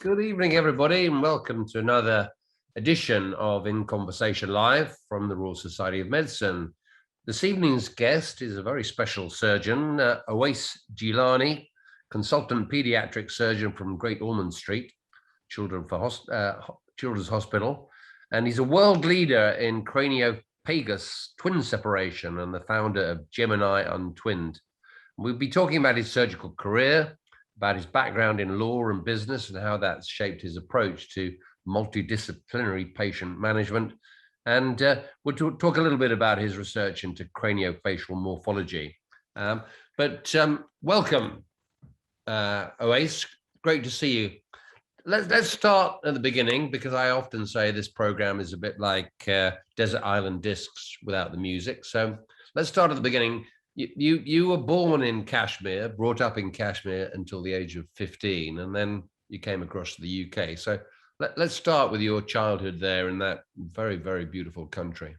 Good evening, everybody, and welcome to another edition of In Conversation Live from the Royal Society of Medicine. This evening's guest is a very special surgeon, Owase Jeelani, consultant pediatric surgeon from Great Ormond Street Children's Hospital, and he's a world leader in craniopagus twin separation and the founder of Gemini Untwinned. We'll be talking about his surgical career, about his background in law and business and how that's shaped his approach to multidisciplinary patient management. And we'll talk a little bit about his research into craniofacial morphology. Welcome, Owase. Great to see you. Let's start at the beginning, because I often say this program is a bit like Desert Island Discs without the music. So let's start at the beginning. You were born in Kashmir, brought up in Kashmir until the age of 15, and then you came across to the UK. So let's start with your childhood there in that very, very beautiful country.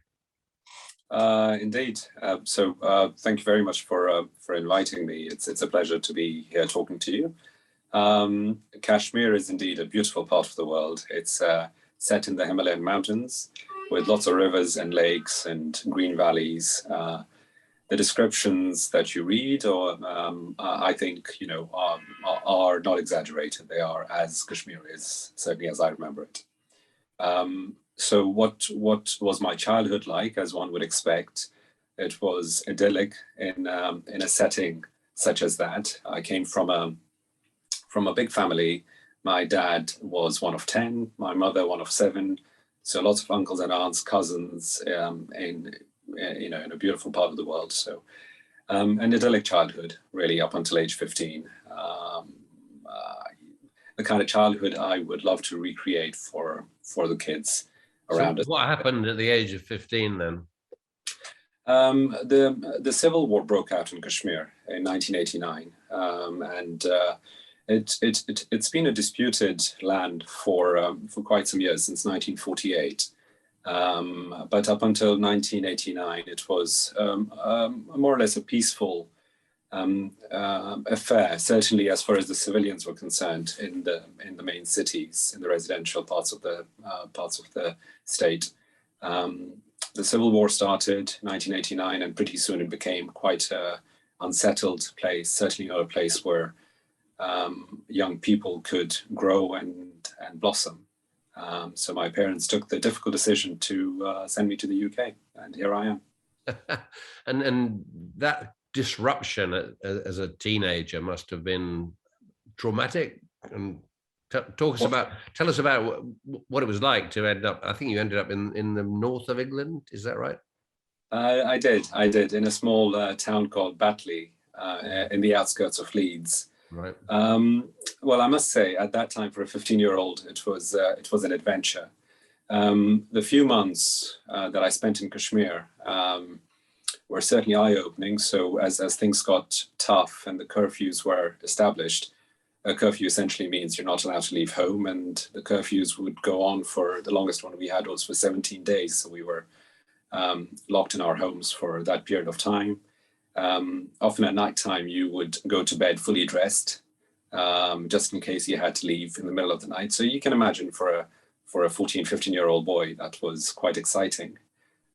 Indeed. Thank you very much for inviting me. It's a pleasure to be here talking to you. Kashmir is indeed a beautiful part of the world. It's set in the Himalayan mountains with lots of rivers and lakes and green valleys. The descriptions that you read, I think, are not exaggerated. They are as Kashmir is, certainly as I remember it. So what was my childhood like? As one would expect, it was idyllic in a setting such as that. I came from a big family. My dad was one of 10, my mother one of 7. So lots of uncles and aunts, cousins in a beautiful part of the world. So an idyllic childhood, really, up until age 15. The kind of childhood I would love to recreate for the kids around us. What happened at the age of 15 then? The civil war broke out in Kashmir in 1989, and it's been a disputed land for quite some years, since 1948. But up until 1989, it was more or less a peaceful affair, certainly as far as the civilians were concerned in the main cities, in the residential parts of the state. The civil war started in 1989, and pretty soon it became quite an unsettled place, certainly not a place where young people could grow and blossom. So my parents took the difficult decision to send me to the UK, and here I am. and that disruption as a teenager must have been traumatic. And tell us about what it was like to end up. I think you ended up in the north of England. Is that right? I did in a small town called Batley, in the outskirts of Leeds. Right. Well, I must say, at that time, for a 15-year-old, it was an adventure. The few months that I spent in Kashmir were certainly eye-opening. So as things got tough and the curfews were established, a curfew essentially means you're not allowed to leave home, and the curfews would go on for the longest one we had was for 17 days. So we were locked in our homes for that period of time. Often at night time, you would go to bed fully dressed, just in case you had to leave in the middle of the night. So you can imagine for a 14, 15-year-old boy, that was quite exciting.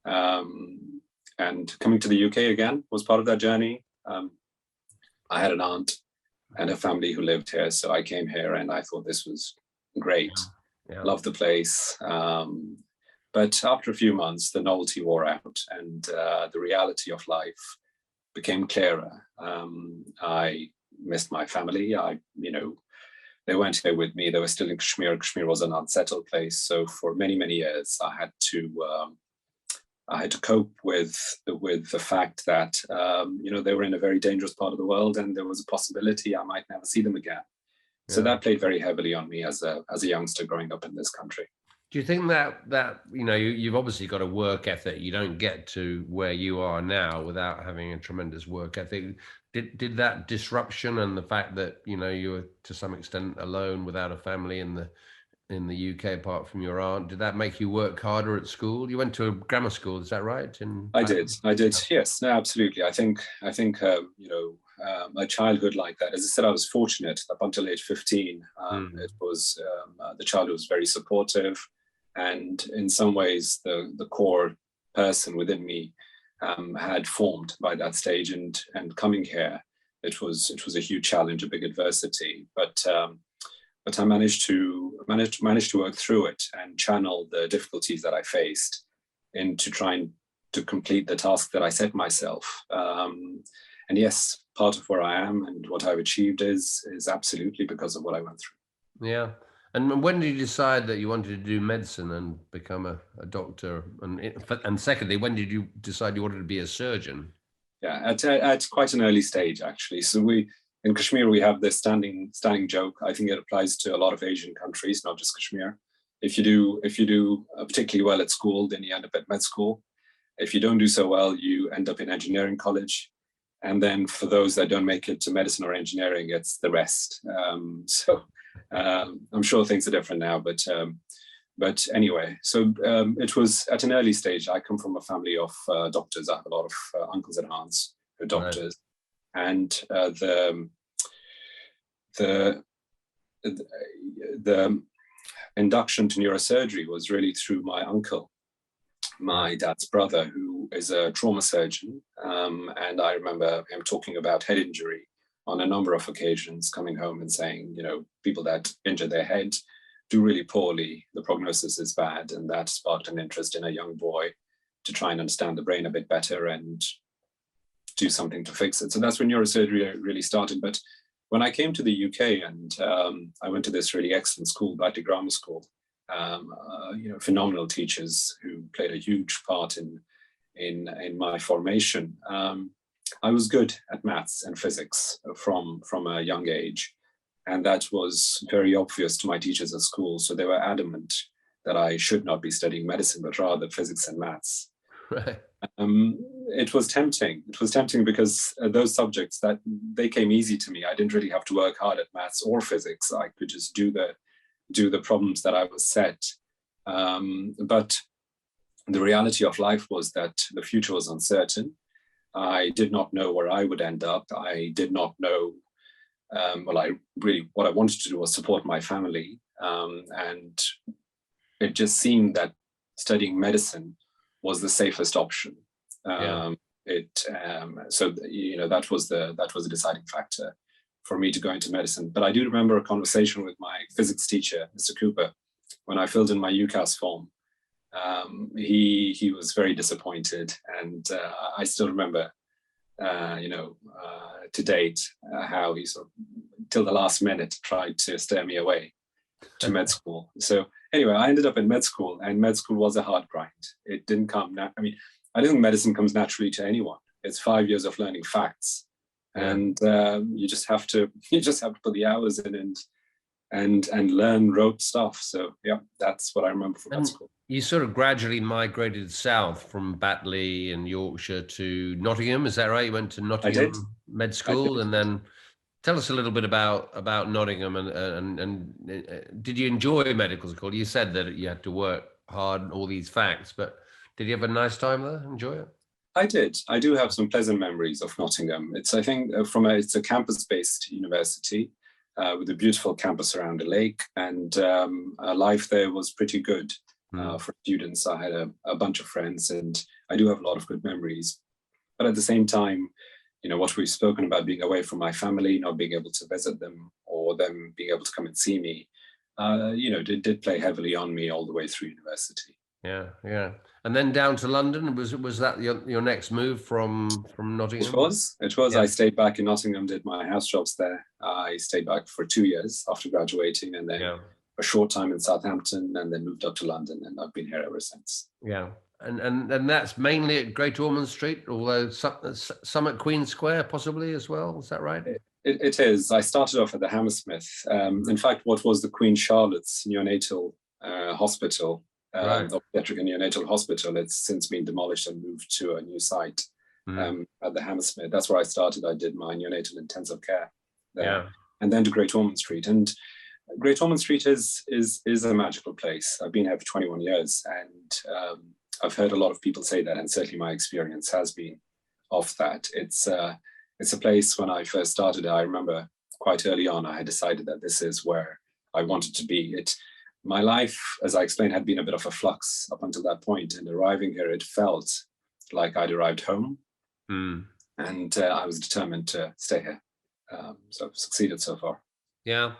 And coming to the UK again was part of that journey. I had an aunt and a family who lived here, so I came here and I thought this was great. Yeah. Loved the place. But after a few months, the novelty wore out, and the reality of life became clearer. I missed my family. They weren't here with me. They were still in Kashmir. Kashmir was an unsettled place. So for many, many years, I had to cope with the fact that they were in a very dangerous part of the world, and there was a possibility I might never see them again. Yeah. So that played very heavily on me as a youngster growing up in this country. Do you think that you've obviously got a work ethic? You don't get to where you are now without having a tremendous work ethic. Did that disruption and the fact that you were to some extent alone without a family in the UK apart from your aunt, did that make you work harder at school? You went to a grammar school, is that right? I did. Yes, no, absolutely. I think a childhood like that. As I said, I was fortunate up until age 15. It was the childhood was very supportive, and in some ways, the core person within me had formed by that stage. And coming here, it was a huge challenge, a big adversity. But I managed to work through it and channel the difficulties that I faced into trying to complete the task that I set myself. And yes, part of where I am and what I've achieved is absolutely because of what I went through. Yeah. And when did you decide that you wanted to do medicine and become a doctor? And secondly, when did you decide you wanted to be a surgeon? Yeah, at quite an early stage, actually. So in Kashmir, we have this standing joke. I think it applies to a lot of Asian countries, not just Kashmir. If you do particularly well at school, then you end up at med school. If you don't do so well, you end up in engineering college. And then for those that don't make it to medicine or engineering, it's the rest. I'm sure things are different now, but anyway, so it was at an early stage. I come from a family of doctors. I have a lot of uncles and aunts who are doctors. Right. And the induction to neurosurgery was really through my uncle, my dad's brother, who is a trauma surgeon. And I remember him talking about head injury on a number of occasions, coming home and saying, people that injure their head do really poorly. The prognosis is bad. And that sparked an interest in a young boy to try and understand the brain a bit better and do something to fix it. So that's when neurosurgery really started. But when I came to the UK and I went to this really excellent school, Paediatric Grammar School, phenomenal teachers who played a huge part in my formation. I was good at maths and physics from a young age, and that was very obvious to my teachers at school. So they were adamant that I should not be studying medicine, but rather physics and maths. Right. It was tempting. It was tempting because those subjects that they came easy to me. I didn't really have to work hard at maths or physics. I could just do the problems that I was set. But the reality of life was that the future was uncertain. I did not know where I would end up. I did not know. What I wanted to do was support my family, and it just seemed that studying medicine was the safest option. Yeah. That was the deciding factor for me to go into medicine. But I do remember a conversation with my physics teacher, Mr. Cooper, when I filled in my UCAS form. He was very disappointed, and I still remember, to date, how he sort of, till the last minute, tried to steer me away to med school. So anyway, I ended up in med school, and med school was a hard grind. It didn't come. I don't think medicine comes naturally to anyone. It's 5 years of learning facts, and you just have to put the hours in and learn rote stuff. So yeah, that's what I remember from med school. You sort of gradually migrated south from Batley and Yorkshire to Nottingham. Is that right? You went to Nottingham Med School, and then tell us a little bit about Nottingham and did you enjoy medical school? You said that you had to work hard and all these facts, but did you have a nice time there? Enjoy it? I did. I do have some pleasant memories of Nottingham. It's a campus-based university with a beautiful campus around a lake, and life there was pretty good. For students, I had a bunch of friends, and I do have a lot of good memories. But at the same time, what we've spoken about, being away from my family, not being able to visit them, or them being able to come and see me, did play heavily on me all the way through university. Yeah. And then down to London. Was that your next move from Nottingham? It was. Yeah. I stayed back in Nottingham, did my house jobs there. I stayed back for 2 years after graduating, and then a short time in Southampton, and then moved up to London, and I've been here ever since. Yeah. And that's mainly at Great Ormond Street, although some at Queen Square possibly as well. Is that right? It is. I started off at the Hammersmith. In fact, what was the Queen Charlotte's neonatal hospital, obstetric and neonatal hospital, it's since been demolished and moved to a new site at the Hammersmith. That's where I started. I did my neonatal intensive care there, and then to Great Ormond Street. And Great Ormond Street is a magical place. I've been here for 21 years, and I've heard a lot of people say that, and certainly my experience has been of that. It's It's a place when I first started, I remember quite early on, I had decided that this is where I wanted to be. My life, as I explained, had been a bit of a flux up until that point, and arriving here, it felt like I'd arrived home. And I was determined to stay here. So I've succeeded so far. Yeah.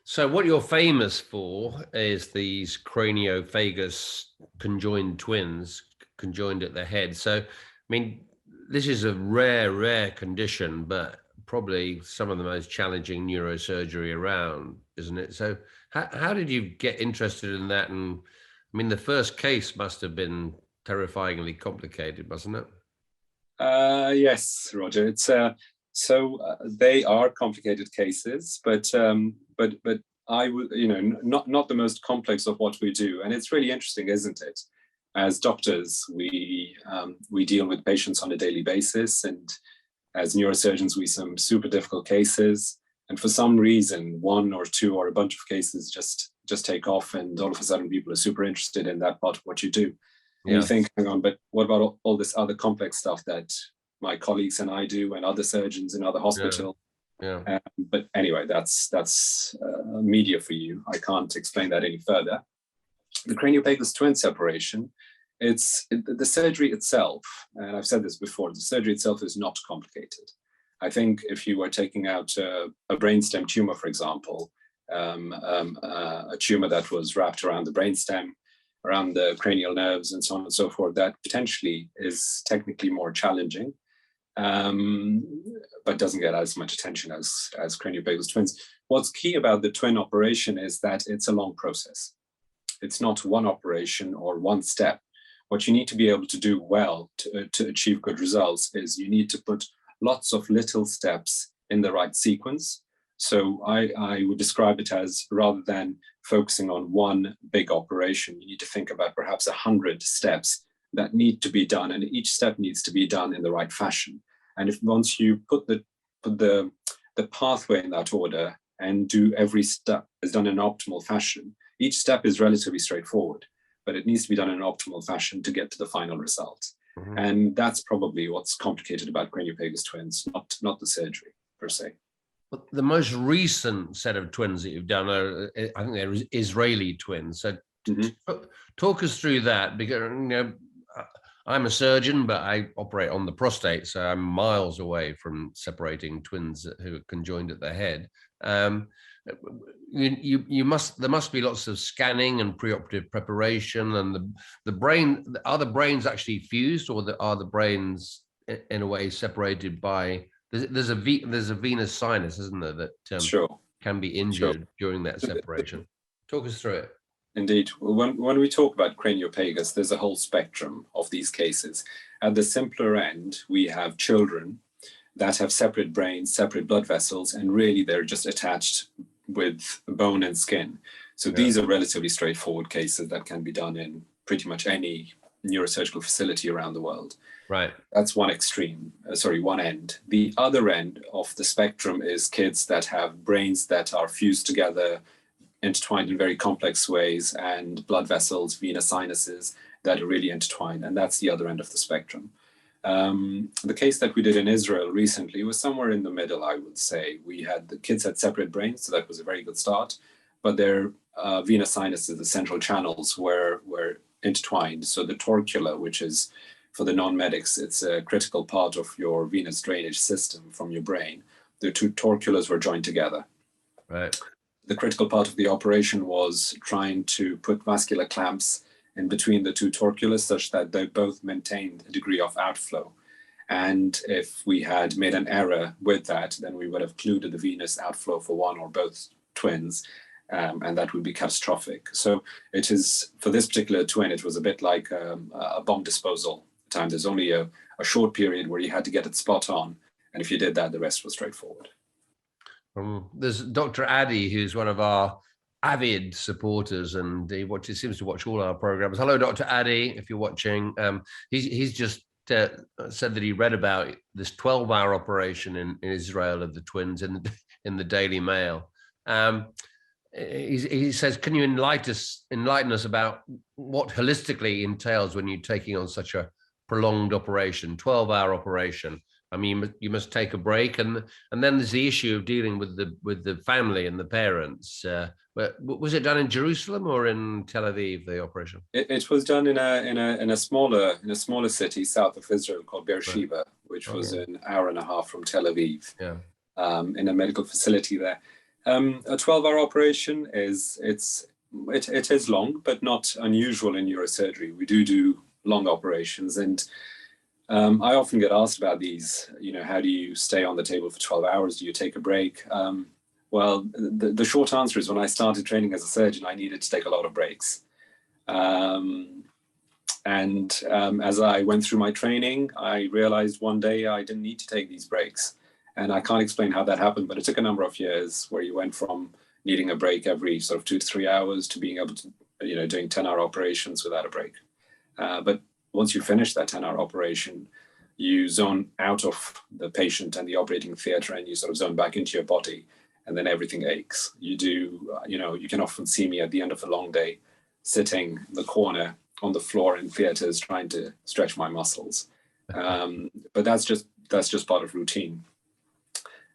So what you're famous for is these craniopagus conjoined twins, conjoined at the head. So, I mean, this is a rare condition, but probably some of the most challenging neurosurgery around, isn't it? So how did you get interested in that? And I mean, the first case must have been terrifyingly complicated, wasn't it? Yes, Roger. It's they are complicated cases, but I would, not the most complex of what we do, and it's really interesting, isn't it? As doctors, we deal with patients on a daily basis, and as neurosurgeons, we some super difficult cases, and for some reason, one or two or a bunch of cases just take off, and all of a sudden, people are super interested in that part of what you do. And you think, hang on, but what about all this other complex stuff that my colleagues and I do, and other surgeons in other hospitals? But anyway, that's media for you. I can't explain that any further. The craniopagus twin separation, the surgery itself, and I've said this before, the surgery itself is not complicated. I think if you were taking out a brainstem tumor, for example, a tumor that was wrapped around the brainstem, around the cranial nerves and so on and so forth, that potentially is technically more challenging, but doesn't get as much attention as craniopagus twins. What's key about the twin operation is that it's a long process. It's not one operation or one step. What you need to be able to do well to achieve good results is you need to put lots of little steps in the right sequence. So I would describe it as, rather than focusing on one big operation, you need to think about perhaps 100 steps that need to be done, and each step needs to be done in the right fashion. And if once you put the pathway in that order and do every step is done in an optimal fashion, each step is relatively straightforward, but it needs to be done in an optimal fashion to get to the final result. Mm-hmm. And that's probably what's complicated about craniopagus twins, not the surgery per se. But the most recent set of twins that you've done are, I think they're Israeli twins. So talk us through that, because I'm a surgeon, but I operate on the prostate, so I'm miles away from separating twins who are conjoined at the head. There must be lots of scanning and preoperative preparation, and the brain. Are the brains actually fused, or are the brains in a way separated by? There's a venous sinus, isn't there, that can be injured during that separation? Talk us through it. Indeed. When we talk about craniopagus, there's a whole spectrum of these cases. At the simpler end, we have children that have separate brains, separate blood vessels, and really they're just attached with bone and skin. So these are relatively straightforward cases that can be done in pretty much any neurosurgical facility around the world. Right. That's one end. The other end of the spectrum is kids that have brains that are fused together, intertwined in very complex ways, and blood vessels, venous sinuses that are really intertwined. And that's the other end of the spectrum. The case that we did in Israel recently was somewhere in the middle, I would say. The kids had separate brains, so that was a very good start, but their venous sinuses, the central channels, were intertwined. So the torcula, which is, for the non-medics, it's a critical part of your venous drainage system from your brain. The two torculas were joined together. Right. The critical part of the operation was trying to put vascular clamps in between the two torculas such that they both maintained a degree of outflow. And if we had made an error with that, then we would have occluded the venous outflow for one or both twins, and that would be catastrophic. So it is, for this particular twin, it was a bit like a bomb disposal time. There's only a short period where you had to get it spot on, and if you did that, the rest was straightforward. There's Dr. Addy, who's one of our avid supporters, and he seems to watch all our programs. Hello, Dr. Addy, if you're watching. He's just said that he read about this 12-hour operation in Israel of the twins in the Daily Mail. He says, can you enlighten us about what holistically entails when you're taking on such a prolonged operation, 12-hour operation? I mean, you must take a break, and then there's the issue of dealing with the family and the parents. But was it done in Jerusalem or in Tel Aviv, the operation? It was done in a smaller city south of Israel called Beersheba, which was an hour and a half from Tel Aviv. Yeah. In a medical facility there. A 12-hour operation it is long, but not unusual in neurosurgery. We do long operations, and I often get asked about these. How do you stay on the table for 12 hours? Do you take a break? Well, the short answer is, when I started training as a surgeon, I needed to take a lot of breaks. As I went through my training, I realized one day I didn't need to take these breaks. And I can't explain how that happened, but it took a number of years where you went from needing a break every sort of 2 to 3 hours to being able to, doing 10-hour operations without a break. But once you finish that 10-hour operation, you zone out of the patient and the operating theater, and you sort of zone back into your body, and then everything aches. You can often see me at the end of a long day sitting in the corner on the floor in theaters trying to stretch my muscles. But that's just part of routine.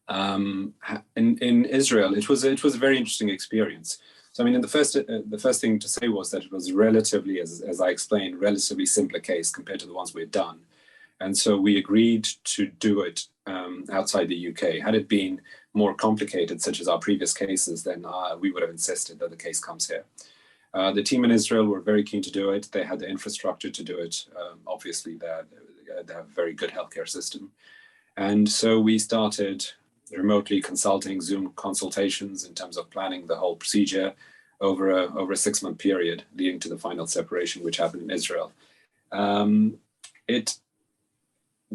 In Israel, it was a very interesting experience. So, I mean, the first thing to say was that it was relatively, as I explained, relatively simpler case compared to the ones we had done. And so we agreed to do it outside the UK. Had it been more complicated, such as our previous cases, then we would have insisted that the case comes here. The team in Israel were very keen to do it. They had the infrastructure to do it. Obviously, they have a very good healthcare system. And so we started remotely consulting, Zoom consultations in terms of planning the whole procedure over a 6-month period, leading to the final separation, which happened in Israel.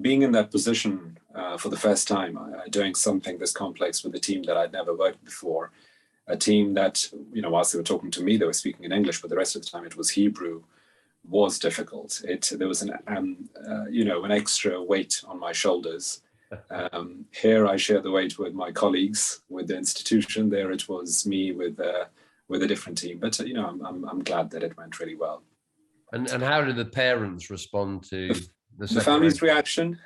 Being in that position for the first time, doing something this complex with a team that I'd never worked before, a team that, whilst they were talking to me, they were speaking in English, but the rest of the time it was Hebrew, was difficult. There was an extra weight on my shoulders. Here I share the weight with my colleagues, with the institution. There it was me with a different team. But I'm glad that it went really well. And how did the parents respond to the family's reaction?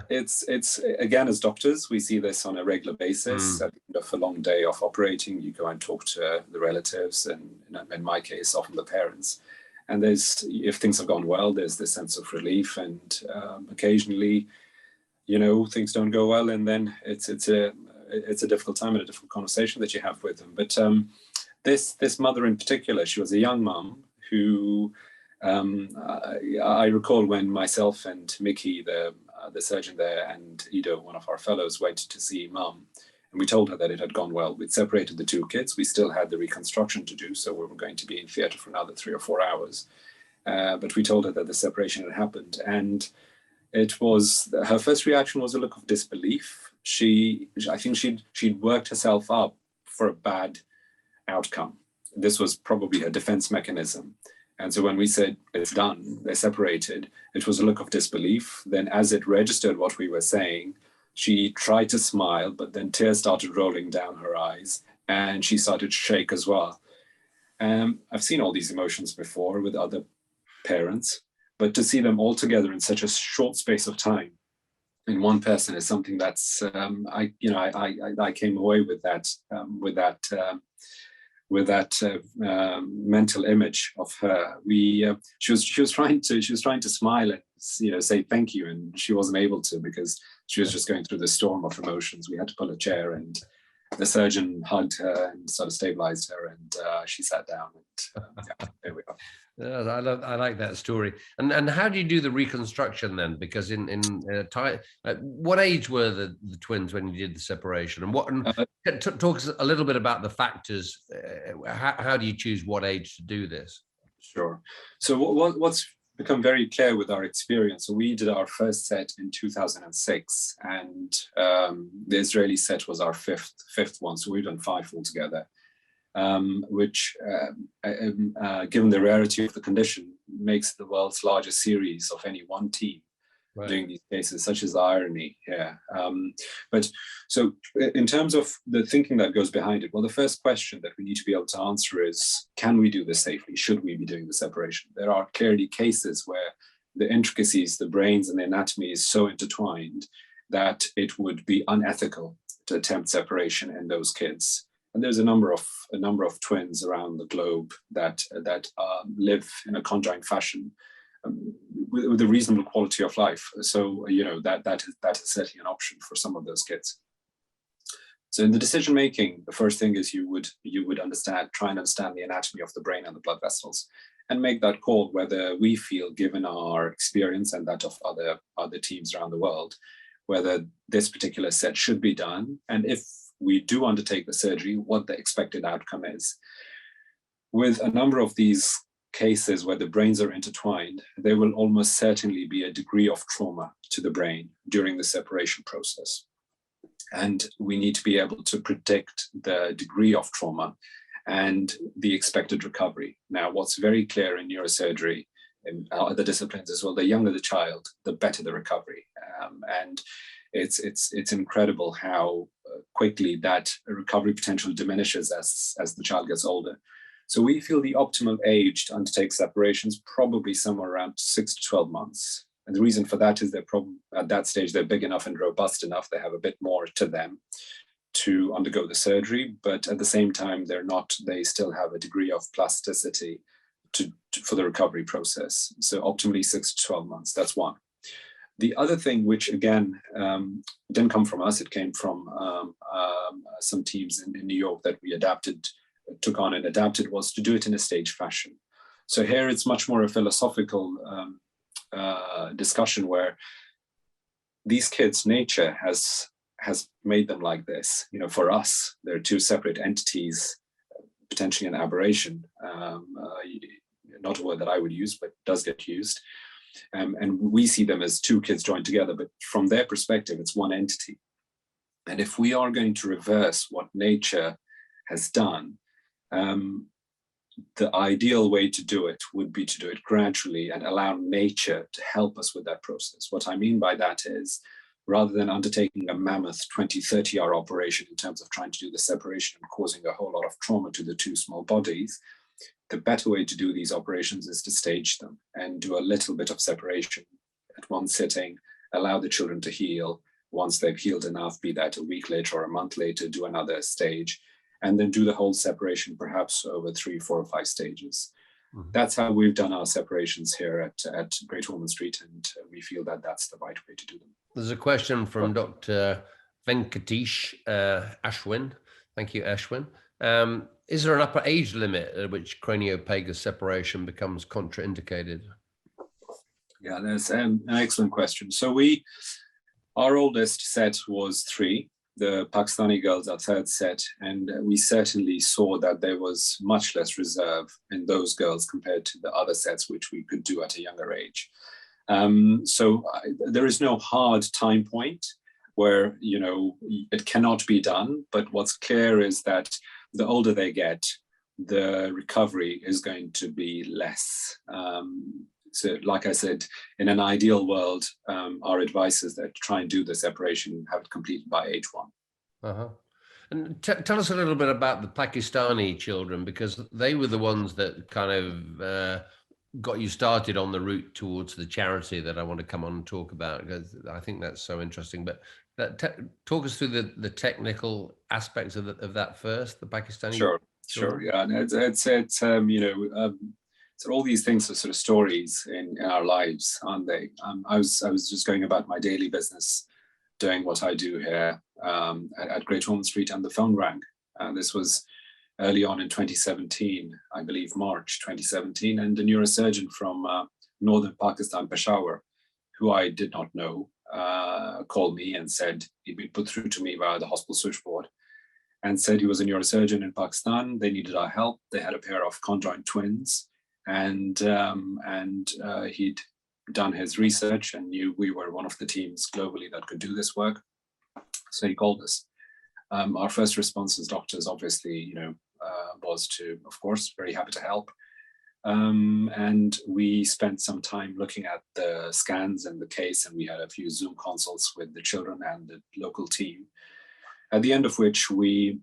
It's again, as doctors, we see this on a regular basis. At the end of a long day of operating, you go and talk to the relatives, and in my case, often the parents. And if things have gone well, there's this sense of relief, and occasionally, things don't go well, and then it's a difficult time and a difficult conversation that you have with them. But this mother in particular, she was a young mum who I recall when myself and Mickey, the surgeon there, and Ido, one of our fellows, went to see mum, and we told her that it had gone well. We'd separated the 2 kids. We still had the reconstruction to do, so we were going to be in theater for another 3 or 4 hours. But we told her that the separation had happened, and her first reaction was a look of disbelief. I think she'd worked herself up for a bad outcome. This was probably her defense mechanism. And so when we said it's done, they're separated, it was a look of disbelief. Then as it registered what we were saying, she tried to smile, but then tears started rolling down her eyes, and she started to shake as well. I've seen all these emotions before with other parents, but to see them all together in such a short space of time in one person is something that's I came away with that mental image of her. She was trying to smile and say thank you, and she wasn't able to because she was just going through the storm of emotions. We had to pull a chair, and the surgeon hugged her and sort of stabilized her, and she sat down, and there we are. I like that story. And how do you do the reconstruction then? Because what age were the twins when you did the separation? And talk a little bit about the factors. How do you choose what age to do this? Sure. So what's become very clear with our experience, so we did our first set in 2006, and the Israeli set was our fifth one. So we've done 5 altogether. Which, given the rarity of the condition, makes the world's largest series of any one team doing these cases, such as the irony here. But so in terms of the thinking that goes behind it, well, the first question that we need to be able to answer is, can we do this safely? Should we be doing the separation? There are clearly cases where the intricacies, the brains and the anatomy is so intertwined that it would be unethical to attempt separation in those kids. And there's a number of twins around the globe that live in a conjoined fashion with a reasonable quality of life. So that is certainly an option for some of those kids. So in the decision making, the first thing is you would try and understand the anatomy of the brain and the blood vessels, and make that call whether we feel, given our experience and that of other teams around the world, whether this particular set should be done, and if we do undertake the surgery, what the expected outcome is. With a number of these cases where the brains are intertwined, there will almost certainly be a degree of trauma to the brain during the separation process. And we need to be able to predict the degree of trauma and the expected recovery. Now, what's very clear in neurosurgery, in other disciplines as well, the younger the child, the better the recovery. And it's incredible how quickly that recovery potential diminishes as the child gets older. So we feel the optimal age to undertake separations probably somewhere around 6 to 12 months. And the reason for that is they're probably at that stage, they're big enough and robust enough. They have a bit more to them to undergo the surgery, but at the same time, they still have a degree of plasticity for the recovery process. So optimally 6 to 12 months, that's one. The other thing, which again, didn't come from us, it came from some teams in New York that we took on and adapted, was to do it in a stage fashion. So here it's much more a philosophical discussion where these kids, nature has made them like this. For us, they're two separate entities, potentially an aberration, not a word that I would use, but does get used. And we see them as two kids joined together, but from their perspective, it's one entity. And if we are going to reverse what nature has done, the ideal way to do it would be to do it gradually and allow nature to help us with that process. What I mean by that is, rather than undertaking a mammoth 20, 30-hour operation in terms of trying to do the separation and causing a whole lot of trauma to the two small bodies, the better way to do these operations is to stage them and do a little bit of separation at one sitting, allow the children to heal. Once they've healed enough, be that a week later or a month later, do another stage, and then do the whole separation perhaps over 3, 4, or 5 stages. Mm-hmm. That's how we've done our separations here at Great Ormond Street, and we feel that that's the right way to do them. There's a question from Dr. Venkatesh Ashwin. Thank you, Ashwin. Is there an upper age limit at which craniopagus separation becomes contraindicated? Yeah, that's an excellent question. So our oldest set was 3. The Pakistani girls, our third set, and we certainly saw that there was much less reserve in those girls compared to the other sets, which we could do at a younger age. So there is no hard time point where, it cannot be done. But what's clear is that the older they get, the recovery is going to be less. So like I said, in an ideal world, our advice is that try and do the separation, have it completed by age 1. Uh-huh. And tell us a little bit about the Pakistani children, because they were the ones that kind of got you started on the route towards the charity that I want to come on and talk about, because I think that's so interesting. But talk us through the technical aspects of that first, the Pakistani. Sure. Yeah, and so all these things are sort of stories in our lives, aren't they? I was just going about my daily business, doing what I do here at Great Ormond Street, and the phone rang. This was early on in 2017, I believe March 2017, and a neurosurgeon from northern Pakistan, Peshawar, who I did not know, called me and said he'd been put through to me via the hospital switchboard, and said he was a neurosurgeon in Pakistan. They needed our help. They had a pair of conjoined twins. And he'd done his research and knew we were one of the teams globally that could do this work. So he called us. Our first response as doctors, obviously, was to, of course, very happy to help. And we spent some time looking at the scans and the case, and we had a few Zoom consults with the children and the local team, at the end of which we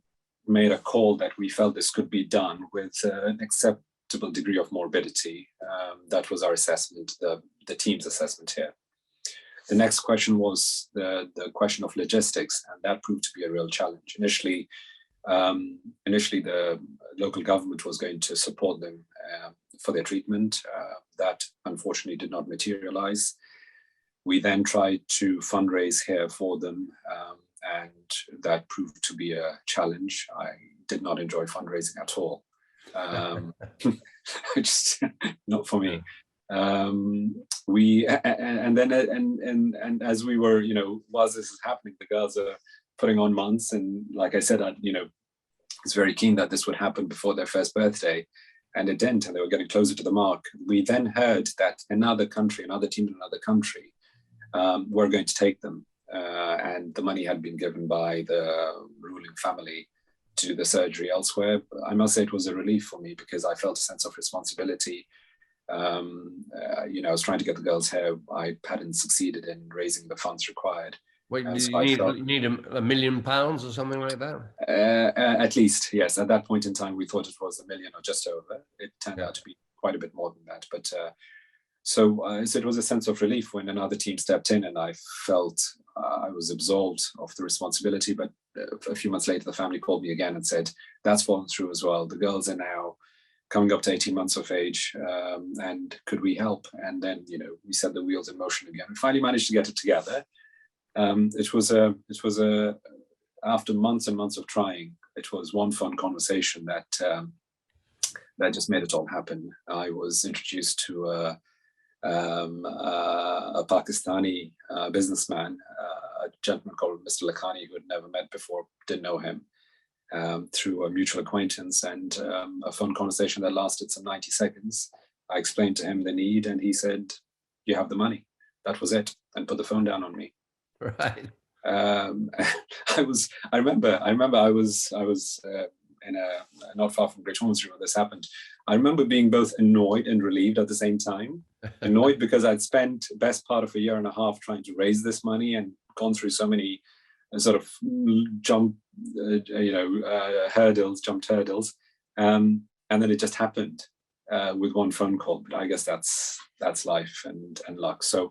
made a call that we felt this could be done with an multiple degree of morbidity. That was our assessment, the team's assessment here. The next question was the question of logistics, and that proved to be a real challenge. Initially, the local government was going to support them for their treatment. That unfortunately did not materialize. We then tried to fundraise here for them, and that proved to be a challenge. I did not enjoy fundraising at all. Just not for me. And as we were, whilst this is happening, the girls are putting on months, and like I said, I was very keen that this would happen before their first birthday, and it didn't, and they were getting closer to the mark. We then heard that another team in another country were going to take them, and the money had been given by the ruling family to the surgery elsewhere. I must say it was a relief for me, because I felt a sense of responsibility. I was trying to get the girls' hair. I hadn't succeeded in raising the funds required. Wait, you need £1 million or something like that? At least, yes. At that point in time, we thought it was $1 million or just over. It turned out to be quite a bit more than that. But so it was a sense of relief when another team stepped in, and I felt I was absolved of the responsibility. But a few months later, the family called me again and said, that's fallen through as well. The girls are now coming up to 18 months of age, and could we help? And then, we set the wheels in motion again. We finally managed to get it together. It was after months and months of trying, it was one phone conversation that just made it all happen. I was introduced to a Pakistani businessman, a gentleman called Mr. Lakhani, who had never met before, didn't know him, through a mutual acquaintance, and a phone conversation that lasted some 90 seconds. I explained to him the need, and he said, you have the money. That was it, and put the phone down on me. Right. I remember I was in not far from Great Ormond Street when this happened. I remember being both annoyed and relieved at the same time. Annoyed because I'd spent the best part of a year and a half trying to raise this money and gone through so many sort of jumped hurdles, and then it just happened with one phone call. But I guess that's life and luck. So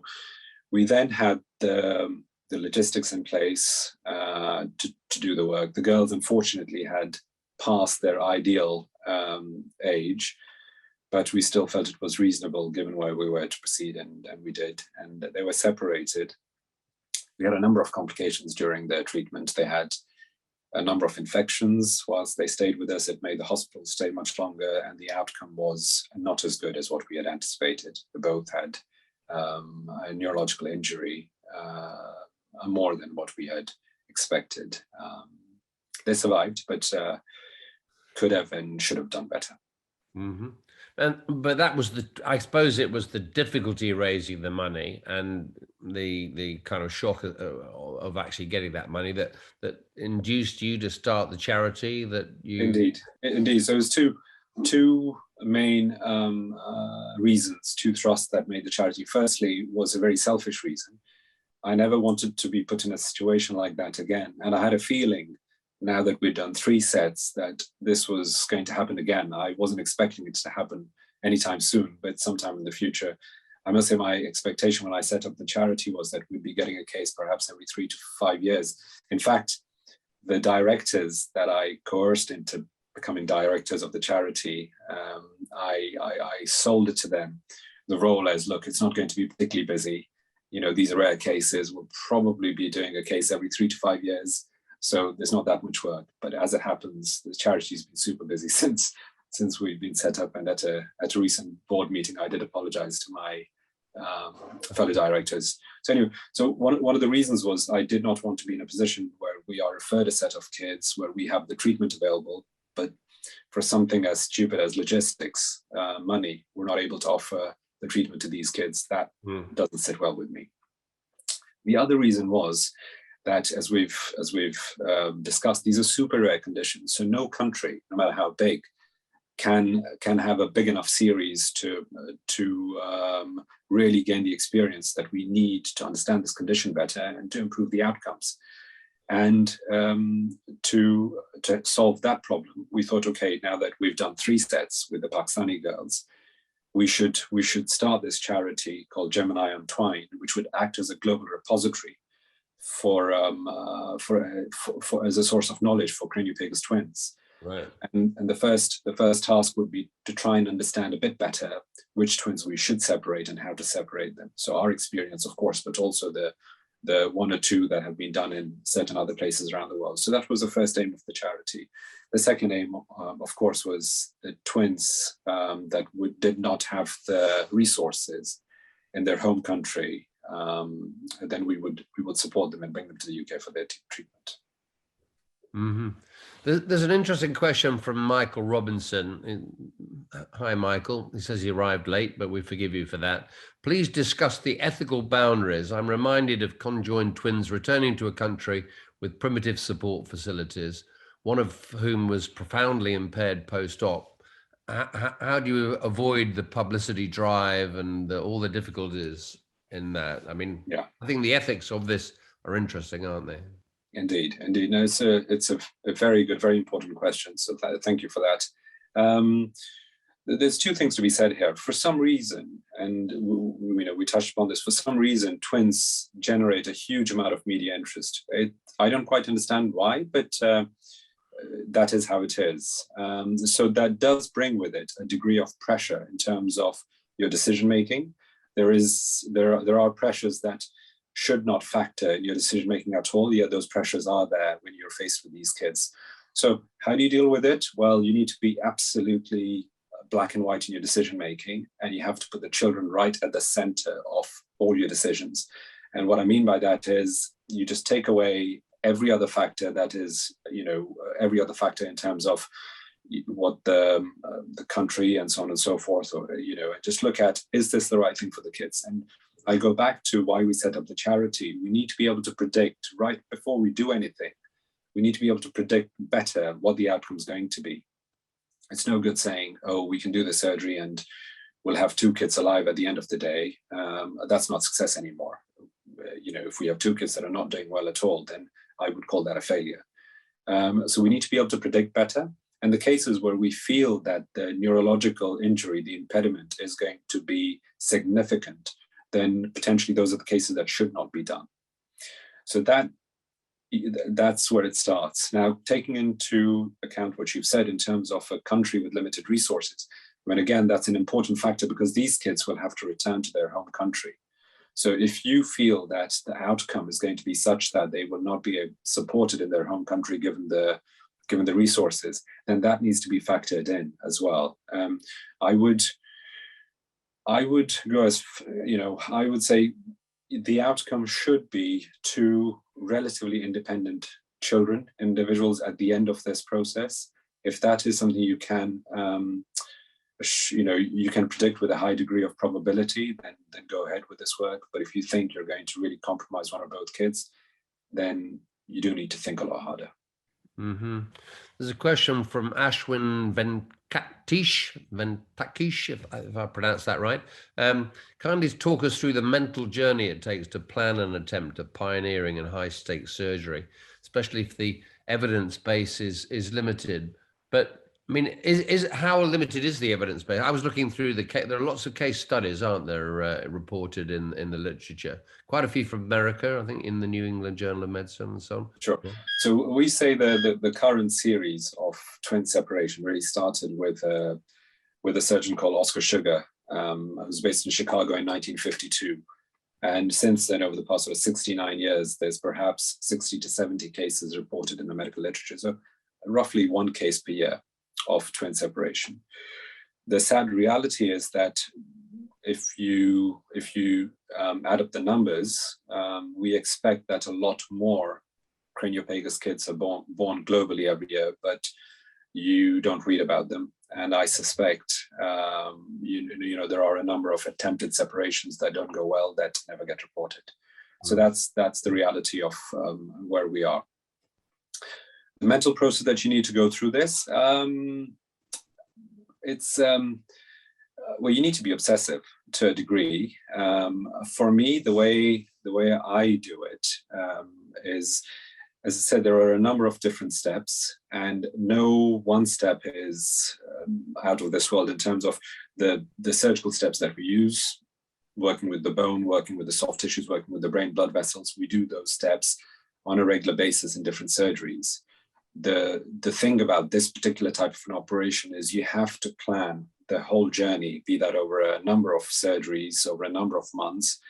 we then had the logistics in place to do the work. The girls, unfortunately, had passed their ideal age, but we still felt it was reasonable given where we were to proceed, and we did. And they were separated. We had a number of complications during their treatment. They had a number of infections. Whilst they stayed with us, it made the hospital stay much longer, and the outcome was not as good as what we had anticipated. They both had a neurological injury, more than what we had expected. They survived, but could have and should have done better. Mm-hmm. But that was I suppose it was the difficulty raising the money and the kind of shock of actually getting that money that induced you to start the charity that you. Indeed. So it was two main reasons, two thrusts that made the charity. Firstly was a very selfish reason. I never wanted to be put in a situation like that again. And I had a feeling, now that we'd done 3 sets, that this was going to happen again. I wasn't expecting it to happen anytime soon, but sometime in the future. I must say my expectation when I set up the charity was that we'd be getting a case perhaps every 3 to 5 years. In fact, the directors that I coerced into becoming directors of the charity, I sold it to them, the role as, look, it's not going to be particularly busy. These are rare cases. We'll probably be doing a case every 3 to 5 years. So there's not that much work. But as it happens, the charity's been super busy since we've been set up. And at a recent board meeting, I did apologize to my fellow directors. So anyway, so one of the reasons was I did not want to be in a position where we are referred a set of kids where we have the treatment available, but for something as stupid as logistics, money, we're not able to offer the treatment to these kids. That doesn't sit well with me. The other reason was that, as we've discussed, these are super rare conditions. So no country, no matter how big, can have a big enough series to really gain the experience that we need to understand this condition better and to improve the outcomes. And to solve that problem, we thought, okay, now that we've done 3 sets with the Pakistani girls, we should start this charity called Gemini Untwined, which would act as a global repository for as a source of knowledge for craniopagus twins. Right. And the first task would be to try and understand a bit better which twins we should separate and how to separate them. So our experience, of course, but also the 1 or 2 that have been done in certain other places around the world. So that was the first aim of the charity. The second aim, of course, was the twins that did not have the resources in their home country. Then we would support them and bring them to the UK for their treatment. Mm-hmm. There's an interesting question from Michael Robinson. Hi, Michael. He says he arrived late, but we forgive you for that. Please discuss the ethical boundaries. I'm reminded of conjoined twins returning to a country with primitive support facilities, one of whom was profoundly impaired post-op. How do you avoid the publicity drive and all the difficulties in that? I mean, yeah. I think the ethics of this are interesting, aren't they? Indeed. No, it's a very good, very important question. So thank you for that. There's 2 things to be said here. For some reason, and we touched upon this, for some reason, twins generate a huge amount of media interest. I don't quite understand why, but that is how it is. So that does bring with it a degree of pressure in terms of your decision making. There are pressures that should not factor in your decision making at all. Yet those pressures are there when you're faced with these kids. So how do you deal with it? Well, you need to be absolutely black and white in your decision making, and you have to put the children right at the center of all your decisions. And what I mean by that is you just take away every other factor that is, every other factor in terms of what the country and so on and so forth, or just look at, is this the right thing for the kids? And I go back to why we set up the charity. We need to be able to predict right before we do anything. We need to be able to predict better what the outcome is going to be. It's no good saying, oh, we can do the surgery and we'll have 2 kids alive at the end of the day. That's not success anymore. If we have 2 kids that are not doing well at all, then I would call that a failure. So we need to be able to predict better. And the cases where we feel that the neurological injury, the impediment, is going to be significant, then potentially those are the cases that should not be done. So that's where it starts. Now, taking into account what you've said in terms of a country with limited resources, when again, that's an important factor because these kids will have to return to their home country. So if you feel that the outcome is going to be such that they will not be supported in their home country given the resources, then that needs to be factored in as well. I would go as, I would say the outcome should be 2 relatively independent individuals at the end of this process. If that is something you can, you can predict with a high degree of probability, then go ahead with this work. But if you think you're going to really compromise one or both kids, then you do need to think a lot harder. Mm-hmm. There's a question from Ashwin Venkatesh, if I pronounce that right. Kindly talk us through the mental journey it takes to plan and attempt a pioneering and high-stakes surgery, especially if the evidence base is limited. But I mean, is how limited is the evidence base? I was looking through there are lots of case studies, aren't there, reported in the literature? Quite a few from America, I think, in the New England Journal of Medicine and so on. Sure. Yeah. So we say the current series of twin separation really started with a surgeon called Oscar Sugar, who was based in Chicago in 1952. And since then, over the past 69 years, there's perhaps 60 to 70 cases reported in the medical literature. So roughly 1 case per year of twin separation. The sad reality is that if you add up the numbers, we expect that a lot more craniopagus kids are born globally every year, but you don't read about them. And I suspect there are a number of attempted separations that don't go well that never get reported. So that's the reality of where we are. The mental process that you need to go through this, it's well, you need to be obsessive to a degree. For me, the way I do it is as I said, there are a number of different steps, and no one step is out of this world in terms of the surgical steps that we use, working with the bone, working with the soft tissues, working with the brain blood vessels. We do those steps on a regular basis in different surgeries. The thing about this particular type of an operation is you have to plan the whole journey, be that over a number of surgeries, over a number of months,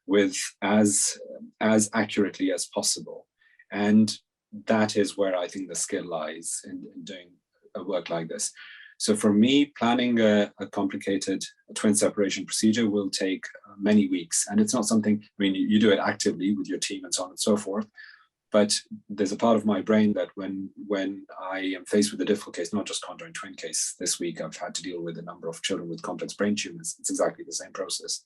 with as accurately as possible. And that is where I think the skill lies in doing a work like this. So for me, planning a complicated twin separation procedure will take many weeks. And it's not something, I mean, you do it actively with your team and so on and so forth. But there's a part of my brain that when I am faced with a difficult case, not just conjoined twin case, this week I've had to deal with a number of children with complex brain tumors. It's exactly the same process.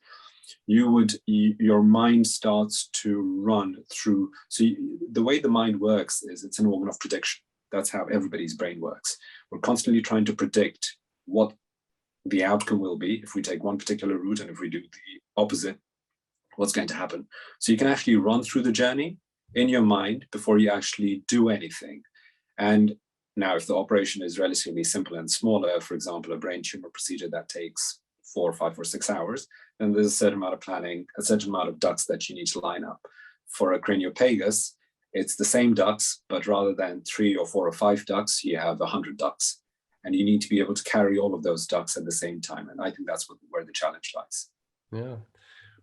Your mind starts to run through. So the way the mind works is it's an organ of prediction. That's how everybody's brain works. We're constantly trying to predict what the outcome will be if we take one particular route, and if we do the opposite, what's going to happen. So you can actually run through the journey in your mind before you actually do anything. And now, if the operation is relatively simple and smaller, for example, a brain tumor procedure that takes 4 or 5 or 6 hours, then there's a certain amount of planning, a certain amount of ducts that you need to line up. For a craniopagus, it's the same ducts, but rather than 3 or 4 or 5 ducts, you have 100 ducts. And you need to be able to carry all of those ducts at the same time. And I think that's where the challenge lies. Yeah.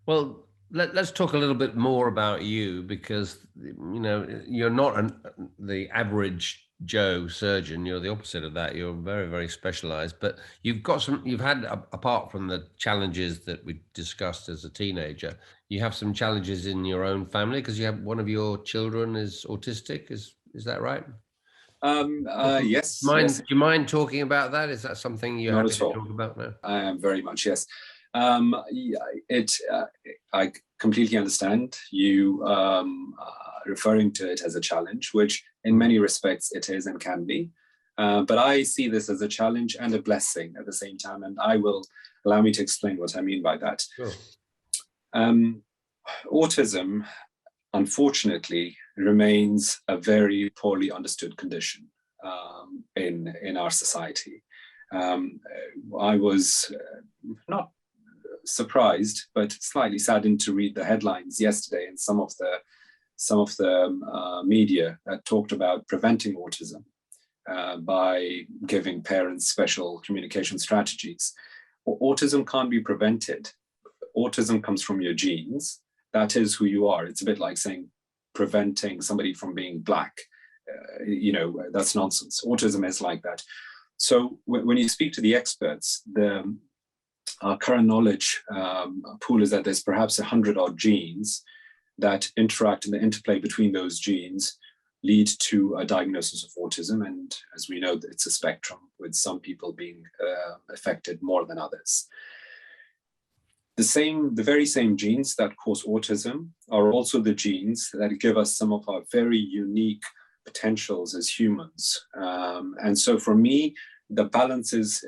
Well, let's talk a little bit more about you, because, you know, you're not the average Joe surgeon. You're the opposite of that. You're very, very specialized, but you've had, apart from the challenges that we discussed as a teenager, you have some challenges in your own family, because you have one of your children is autistic. Is that right? Yes. Do you mind talking about that? Is that something you're happy to talk about now? I am very much, yes. I completely understand you referring to it as a challenge, which in many respects it is and can be. But I see this as a challenge and a blessing at the same time, and allow me to explain what I mean by that. Sure. Autism, unfortunately, remains a very poorly understood condition in our society. I was not surprised, but slightly saddened to read the headlines yesterday in some of the media that talked about preventing autism by giving parents special communication strategies. Autism can't be prevented. Autism comes from your genes. That is who you are. It's a bit like saying preventing somebody from being black. That's nonsense. Autism is like that. So when you speak to the experts, our current knowledge pool is that there's perhaps 100-odd genes that interact, and the interplay between those genes lead to a diagnosis of autism. And as we know, it's a spectrum, with some people being affected more than others. The very same genes that cause autism are also the genes that give us some of our very unique potentials as humans. And so for me, the balance is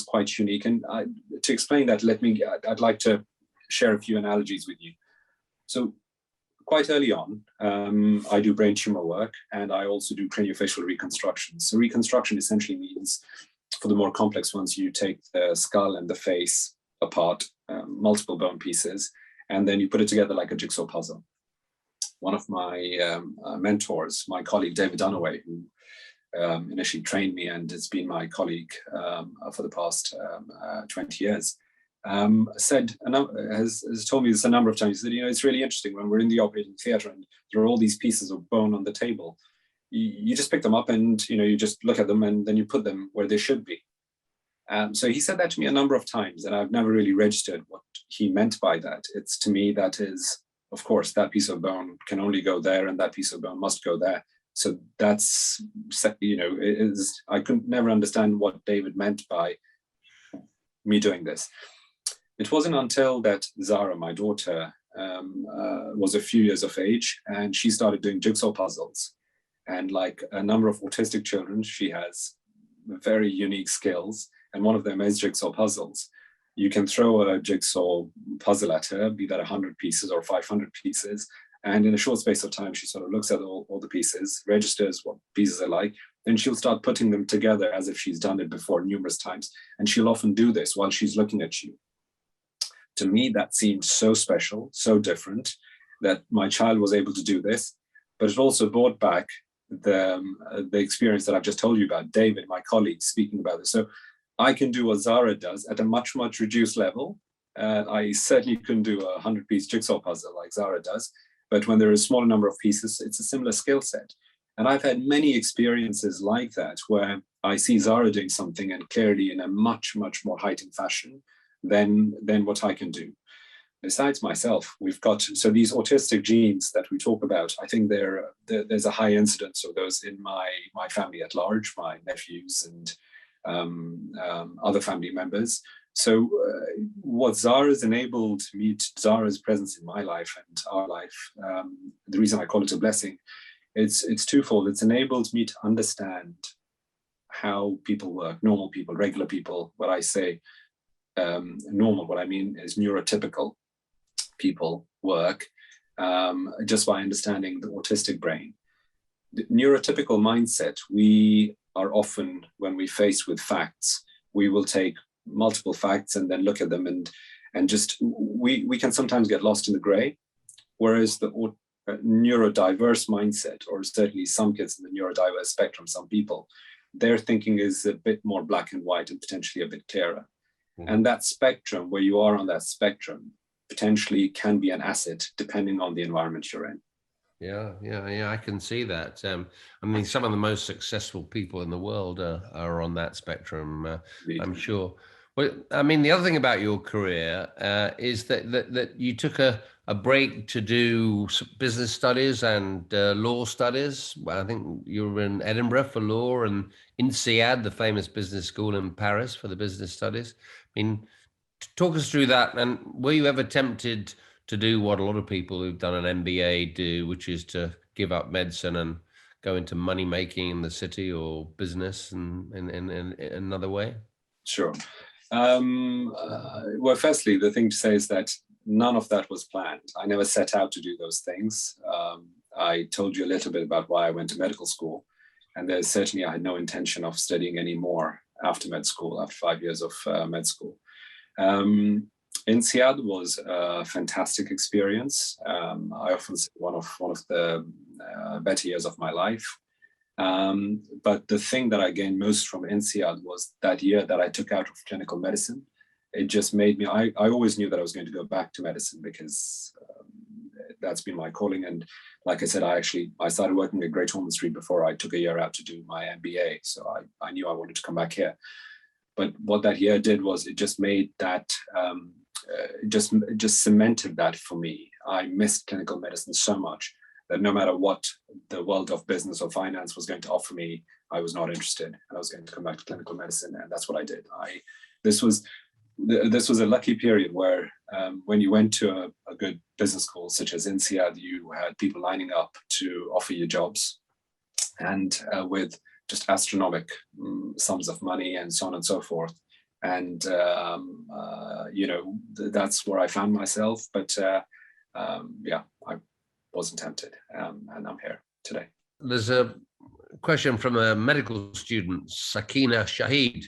quite unique. And to explain that, I'd like to share a few analogies with you. So quite early on, I do brain tumor work, and I also do craniofacial reconstruction. So reconstruction essentially means, for the more complex ones, you take the skull and the face apart, multiple bone pieces, and then you put it together like a jigsaw puzzle. One of my mentors, my colleague David Dunaway, who initially trained me and has been my colleague for the past 20 years, has told me this a number of times. He said, it's really interesting when we're in the operating theatre and there are all these pieces of bone on the table. You just pick them up and you just look at them and then you put them where they should be. So he said that to me a number of times, and I've never really registered what he meant by that. It's, to me, that is, of course, that piece of bone can only go there and that piece of bone must go there. So that's, I could never understand what David meant by me doing this. It wasn't until that Zara, my daughter, was a few years of age, and she started doing jigsaw puzzles. And like a number of autistic children, she has very unique skills. And one of them is jigsaw puzzles. You can throw a jigsaw puzzle at her, be that 100 pieces or 500 pieces, And in a short space of time, she sort of looks at all the pieces, registers what pieces are like, then she'll start putting them together as if she's done it before numerous times. And she'll often do this while she's looking at you. To me, that seemed so special, so different, that my child was able to do this. But it also brought back the experience that I've just told you about, David, my colleague, speaking about this. So I can do what Zara does at a much, much reduced level. I certainly couldn't do a 100-piece jigsaw puzzle like Zara does. But when there is a smaller number of pieces, it's a similar skill set. And I've had many experiences like that, where I see Zara doing something and clearly in a much, much more heightened fashion than what I can do. Besides myself, we've got, so these autistic genes that we talk about, I think there's a high incidence of those in my family at large, my nephews and other family members. So what Zara's enabled me to, Zara's presence in my life and our life, the reason I call it a blessing, it's twofold. It's enabled me to understand how people work, normal people, regular people. When I say normal, what I mean is neurotypical people work, just by understanding the autistic brain. The neurotypical mindset, we are often, when we faced with facts, we will take multiple facts and then look at them and just, we can sometimes get lost in the gray, whereas the neurodiverse mindset, or certainly some kids in the neurodiverse spectrum, some people, their thinking is a bit more black and white and potentially a bit clearer. And that spectrum, where you are on that spectrum, potentially can be an asset depending on the environment you're in. Yeah, I can see that. I mean, some of the most successful people in the world are on that spectrum, I'm sure. Well, I mean, the other thing about your career is that you took a break to do business studies and law studies. I think you were in Edinburgh for law and INSEAD, the famous business school in Paris, for the business studies. I mean, talk us through that. And were you ever tempted to do what a lot of people who've done an MBA do, which is to give up medicine and go into money making in the city or business in another way? Sure. Well, firstly, the thing to say is that none of that was planned. I never set out to do those things. I told you a little bit about why I went to medical school, and there's certainly I had no intention of studying any more after med school, after 5 years of med school. INSEAD was a fantastic experience. I often say one of the better years of my life. But the thing that I gained most from INSEAD was that year that I took out of clinical medicine. It just made me, I always knew that I was going to go back to medicine because that's been my calling. And like I said, I started working at Great Ormond Street before I took a year out to do my MBA. So I knew I wanted to come back here. But what that year did was it just made that, just cemented that for me. I missed clinical medicine so much that no matter what the world of business or finance was going to offer me, I was not interested, and I was going to come back to clinical medicine, and that's what I did. This was a lucky period where when you went to a good business school such as INSEAD, you had people lining up to offer you jobs, and with just astronomical sums of money and so on and so forth. And that's where I found myself. But yeah, I wasn't tempted, and I'm here today. There's a question from a medical student, Sakina Shahid.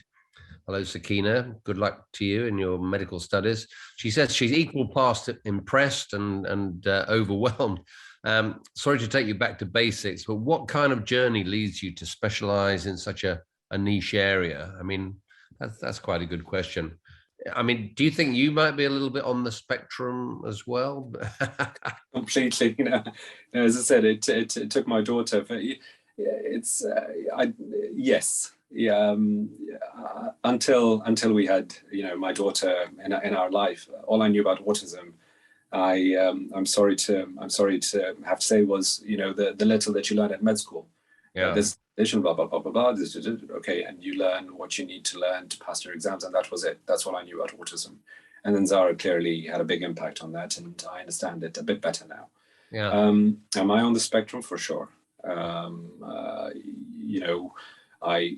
Hello, Sakina. Good luck to you in your medical studies. She says she's equal parts impressed and overwhelmed. Sorry to take you back to basics, but what kind of journey leads you to specialize in such a niche area? I mean, that's quite a good question. I mean, do you think you might be a little bit on the spectrum as well? Completely. As I said, it took my daughter, but yes. Yeah, until we had my daughter in our life, all I knew about autism, I'm sorry to have to say, was the little that you learn at med school. Yeah. This addition, blah blah blah blah blah. This, okay, and you learn what you need to learn to pass your exams, and that was it. That's all I knew about autism. And then Zara clearly had a big impact on that, and I understand it a bit better now. Yeah. Am I on the spectrum? For sure.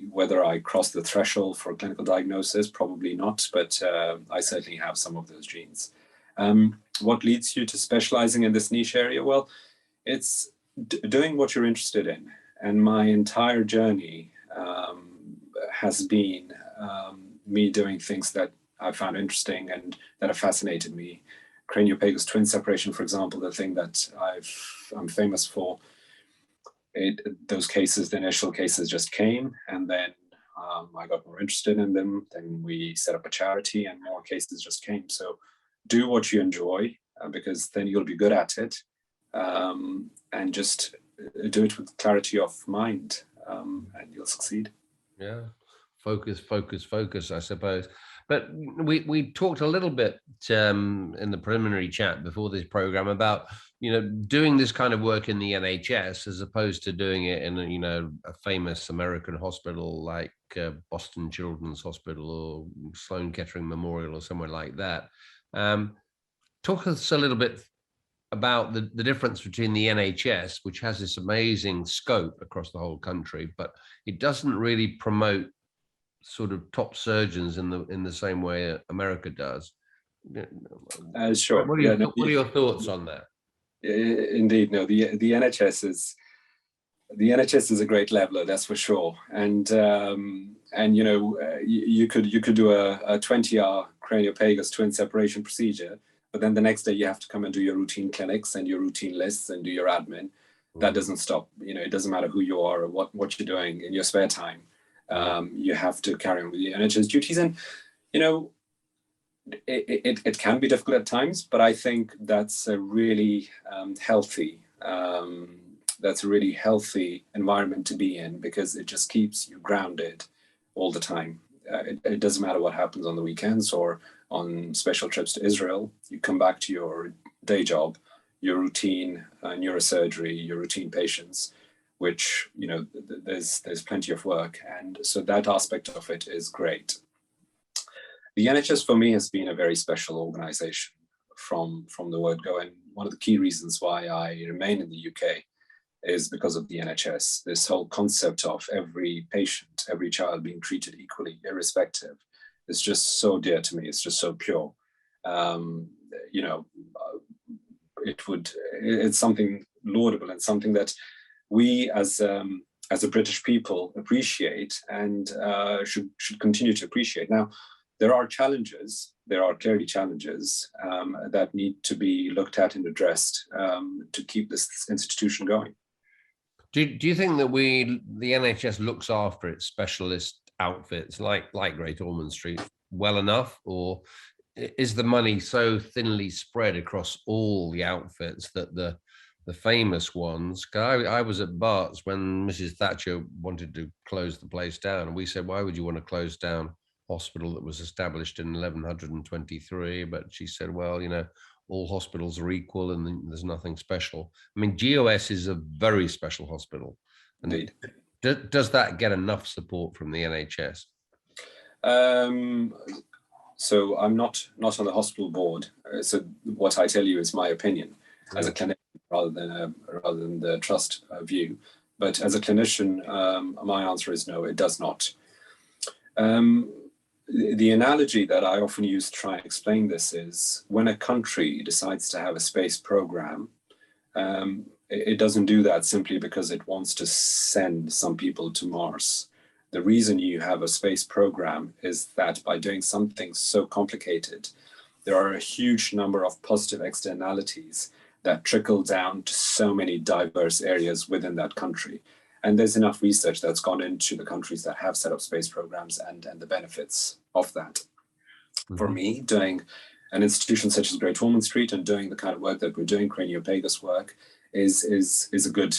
Whether I cross the threshold for clinical diagnosis, probably not, but I certainly have some of those genes. What leads you to specializing in this niche area? Well, It's doing what you're interested in. And my entire journey has been me doing things that I found interesting and that have fascinated me. Craniopagus twin separation, for example, the thing that I'm famous for. Those cases, the initial cases just came, and then I got more interested in them. Then we set up a charity, and more cases just came. So do what you enjoy, because then you'll be good at it, and just do it with clarity of mind, and you'll succeed. Yeah, focus, I suppose. But we talked a little bit in the preliminary chat before this program about, doing this kind of work in the NHS as opposed to doing it in a famous American hospital like Boston Children's Hospital or Sloan Kettering Memorial or somewhere like that. Talk us a little bit about the difference between the NHS, which has this amazing scope across the whole country, but it doesn't really promote sort of top surgeons in the same way America does. Sure. What are your thoughts on that? Indeed, no. The NHS is a great leveler, that's for sure. And you could do a 20-hour craniopagus twin separation procedure, but then the next day you have to come and do your routine clinics and your routine lists and do your admin. That doesn't stop. It doesn't matter who you are or what you're doing in your spare time. You have to carry on with the NHS duties, and it can be difficult at times, but I think that's a really healthy environment to be in, because it just keeps you grounded all the time. It doesn't matter what happens on the weekends or on special trips to Israel. You come back to your day job, your routine neurosurgery, your routine patients, which there's plenty of work, and so that aspect of it is great. The NHS for me has been a very special organization from the word go, and one of the key reasons why I remain in the UK is because of the NHS. This whole concept of every patient, every child being treated equally, irrespective, is just so dear to me. It's just so pure. It's something laudable and something that we as a British people appreciate and should continue to appreciate. Now, there are clearly challenges that need to be looked at and addressed to keep this institution going. Do you think that the NHS looks after its specialist outfits like Great Ormond Street well enough, or is the money so thinly spread across all the outfits that the famous ones? I was at Bart's when Mrs. Thatcher wanted to close the place down, and we said, why would you want to close down a hospital that was established in 1123? But she said, well, all hospitals are equal and there's nothing special. I mean, GOS is a very special hospital. Indeed. Does that get enough support from the NHS? So I'm not on the hospital board. So what I tell you is my opinion as a clinician, rather than the trust view. But as a clinician, my answer is no, it does not. The analogy that I often use to try and explain this is when a country decides to have a space program, it doesn't do that simply because it wants to send some people to Mars. The reason you have a space program is that by doing something so complicated, there are a huge number of positive externalities that trickle down to so many diverse areas within that country. And there's enough research that's gone into the countries that have set up space programs and the benefits of that. Mm-hmm. For me, doing an institution such as Great Ormond Street and doing the kind of work that we're doing, craniopagus work, is a good,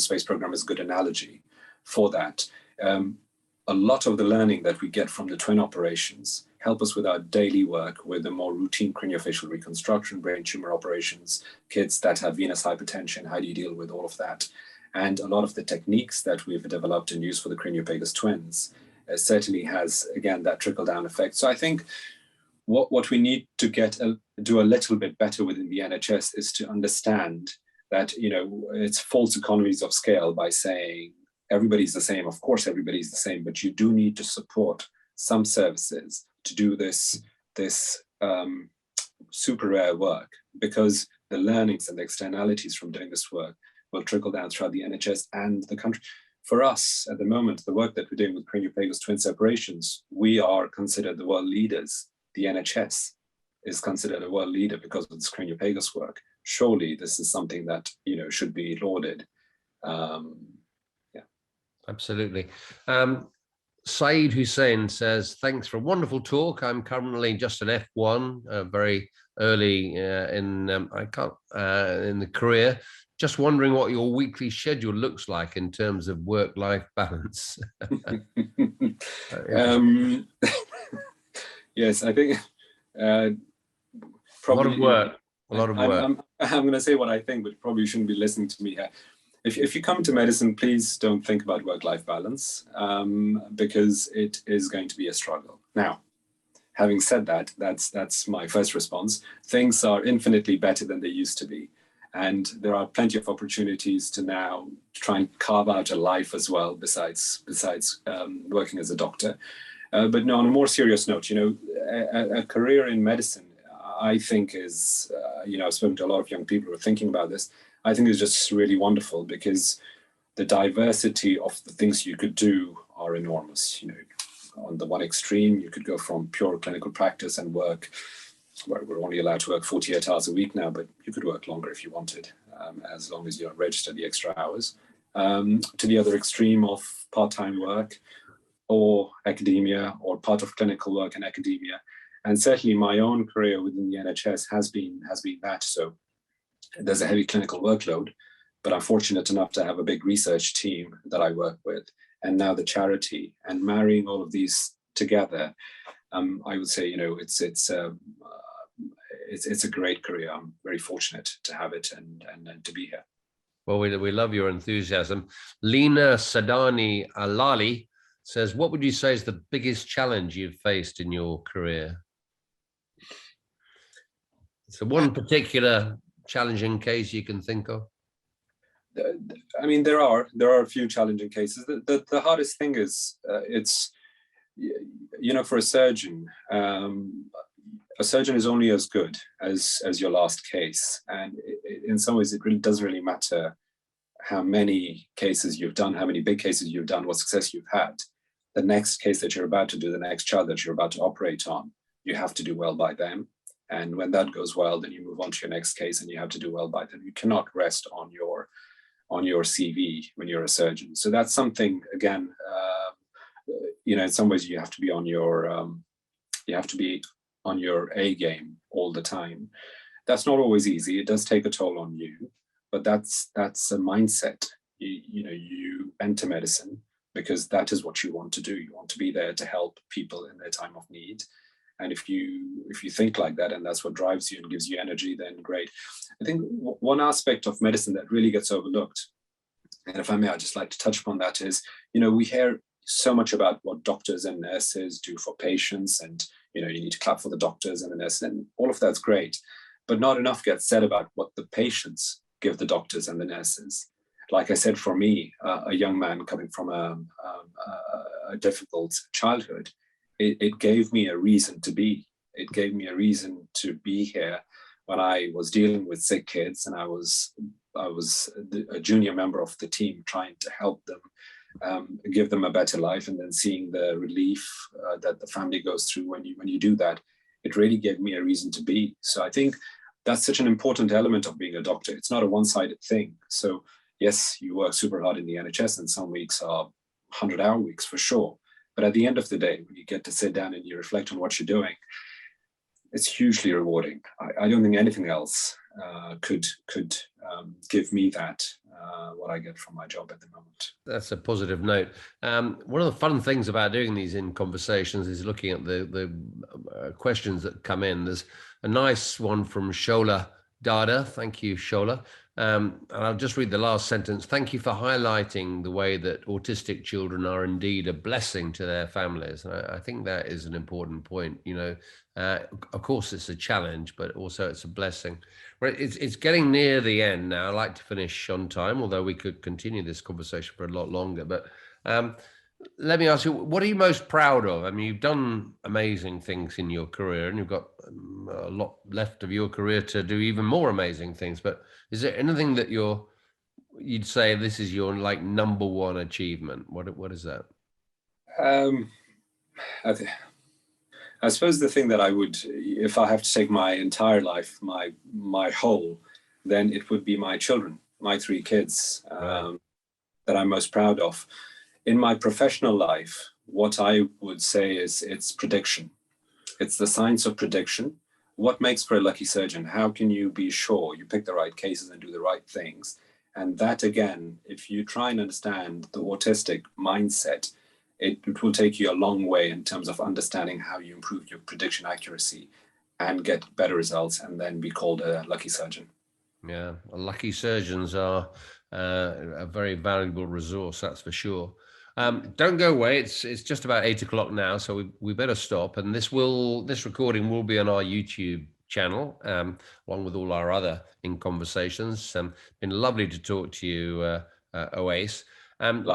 space program is a good analogy for that. A lot of the learning that we get from the twin operations help us with our daily work with the more routine craniofacial reconstruction, brain tumor operations, kids that have venous hypertension, how do you deal with all of that? And a lot of the techniques that we've developed and used for the craniopagus twins certainly has, again, that trickle-down effect. So I think what we need to do a little bit better within the NHS is to understand that, it's false economies of scale by saying everybody's the same. Of course, everybody's the same, but you do need to support some services to do this super rare work, because the learnings and the externalities from doing this work will trickle down throughout the NHS and the country. For us, at the moment, the work that we're doing with craniopagus twin separations, we are considered the world leaders. The NHS is considered a world leader because of this craniopagus work. Surely this is something that, you know, should be lauded. Yeah. Absolutely. Saeed Hussein says, thanks for a wonderful talk. I'm currently just an F1, very early in the career. Just wondering what your weekly schedule looks like in terms of work-life balance. Yes, I think probably a lot of work. I'm going to say what I think, but probably shouldn't be listening to me here. If you come to medicine, please don't think about work-life balance, because it is going to be a struggle. Now, having said that, that's my first response. Things are infinitely better than they used to be. And there are plenty of opportunities to now try and carve out a life as well, besides working as a doctor. But no, on a more serious note, you know, a career in medicine, I think is, you know, I've spoken to a lot of young people who are thinking about this. I think it's just really wonderful because the diversity of the things you could do are enormous. You know, on the one extreme, you could go from pure clinical practice and work, where we're only allowed to work 48 hours a week now, but you could work longer if you wanted, as long as you don't register the extra hours, to the other extreme of part-time work or academia, or part of clinical work in academia. And certainly my own career within the NHS has been that. So there's a heavy clinical workload, but I'm fortunate enough to have a big research team that I work with, and now the charity, and marrying all of these together. I would say, you know, it's a great career. I'm very fortunate to have it and to be here. Well, we love your enthusiasm. Lena Sadani Alali says, what would you say is the biggest challenge you've faced in your career? So one particular challenging case you can think of? I mean, there are a few challenging cases. The hardest thing is it's, you know, for a surgeon is only as good as your last case. And in some ways, it really doesn't really matter how many cases you've done, how many big cases you've done, what success you've had. The next case that you're about to do, the next child that you're about to operate on, you have to do well by them. And when that goes well, then you move on to your next case and you have to do well by them. You cannot rest on your CV when you're a surgeon. So that's something, again, you know, in some ways you have to be on your A game all the time. That's not always easy. It does take a toll on you, but that's a mindset. You know, you enter medicine because that is what you want to do. You want to be there to help people in their time of need. And if you think like that, and that's what drives you and gives you energy, then great. I think one aspect of medicine that really gets overlooked, and if I may, I'd just like to touch upon that, is, you know, we hear so much about what doctors and nurses do for patients, and, you know, you need to clap for the doctors and the nurses, and all of that's great, but not enough gets said about what the patients give the doctors and the nurses. Like I said, for me, a young man coming from a difficult childhood, it gave me a reason to be. It gave me a reason to be here when I was dealing with sick kids, and I was a junior member of the team trying to help them, give them a better life, and then seeing the relief that the family goes through when you do that. It really gave me a reason to be. So I think that's such an important element of being a doctor. It's not a one-sided thing. So yes, you work super hard in the NHS, and some weeks are 100-hour weeks for sure. But at the end of the day, when you get to sit down and you reflect on what you're doing, it's hugely rewarding. I don't think anything else could give me that, what I get from my job at the moment. That's a positive note. One of the fun things about doing these in conversations is looking at the questions that come in. There's a nice one from Shola Dada. Thank you, Shola. And I'll just read the last sentence. Thank you for highlighting the way that autistic children are indeed a blessing to their families. And I think that is an important point. You know, of course, it's a challenge, but also it's a blessing. Right, it's getting near the end now. I'd like to finish on time, although we could continue this conversation for a lot longer. But let me ask you, what are you most proud of? I mean, you've done amazing things in your career, and you've got a lot left of your career to do even more amazing things. But is there anything that you'd say this is your like number one achievement? What is that? Um, I suppose the thing that I would, if I have to take my entire life, my whole, then it would be my children, my three kids, Right. that I'm most proud of. In my professional life, what I would say is it's prediction. It's the science of prediction. What makes for a lucky surgeon? How can you be sure you pick the right cases and do the right things? And that, again, if you try and understand the autistic mindset, it will take you a long way in terms of understanding how you improve your prediction accuracy and get better results and then be called a lucky surgeon. Yeah, well, lucky surgeons are a very valuable resource, that's for sure. Don't go away. It's just about 8 o'clock now, so we better stop. And this recording will be on our YouTube channel, along with all our other In Conversations. Been lovely to talk to you, Owase.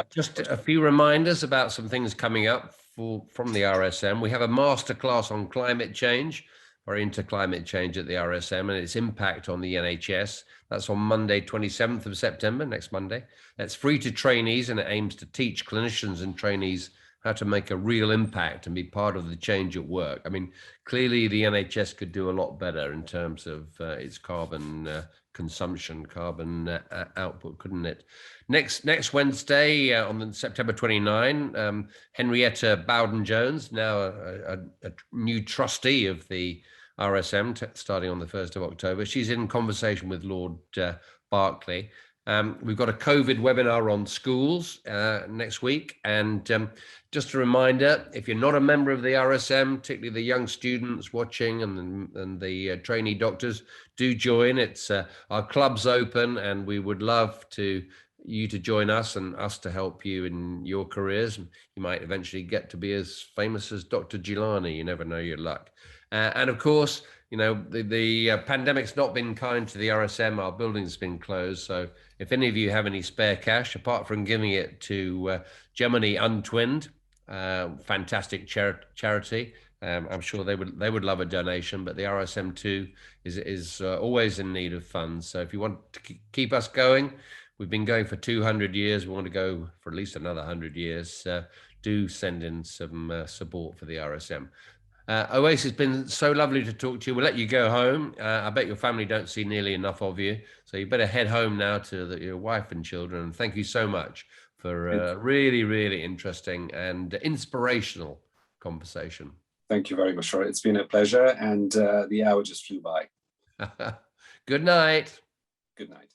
Just a few reminders about some things coming up from the RSM. We have a masterclass on climate change. We're into climate change at the RSM and its impact on the NHS. That's on Monday, 27th of September, next Monday. That's free to trainees, and it aims to teach clinicians and trainees how to make a real impact and be part of the change at work. I mean, clearly the NHS could do a lot better in terms of its carbon consumption, carbon output, couldn't it? Next Wednesday, on September 29, Henrietta Bowden-Jones, now a new trustee of the RSM, starting on the 1st of October. She's in conversation with Lord Berkeley. We've got a COVID webinar on schools next week. And just a reminder, if you're not a member of the RSM, particularly the young students watching and the trainee doctors, do join. It's our club's open, and we would love you to join us and us to help you in your careers. You might eventually get to be as famous as Dr. Jeelani. You never know your luck. And of course, you know, the pandemic's not been kind to the RSM. Our building's been closed. So if any of you have any spare cash, apart from giving it to Gemini Untwinned, fantastic charity, I'm sure they would love a donation. But the RSM too is always in need of funds. So if you want to keep us going, we've been going for 200 years. We want to go for at least another 100 years. Do send in some support for the RSM. Owase, it's been so lovely to talk to you. We'll let you go home. I bet your family don't see nearly enough of you. So you better head home now to your wife and children. And thank you so much for a really, really interesting and inspirational conversation. Thank you very much, Roy. It's been a pleasure. And the hour just flew by. Good night. Good night.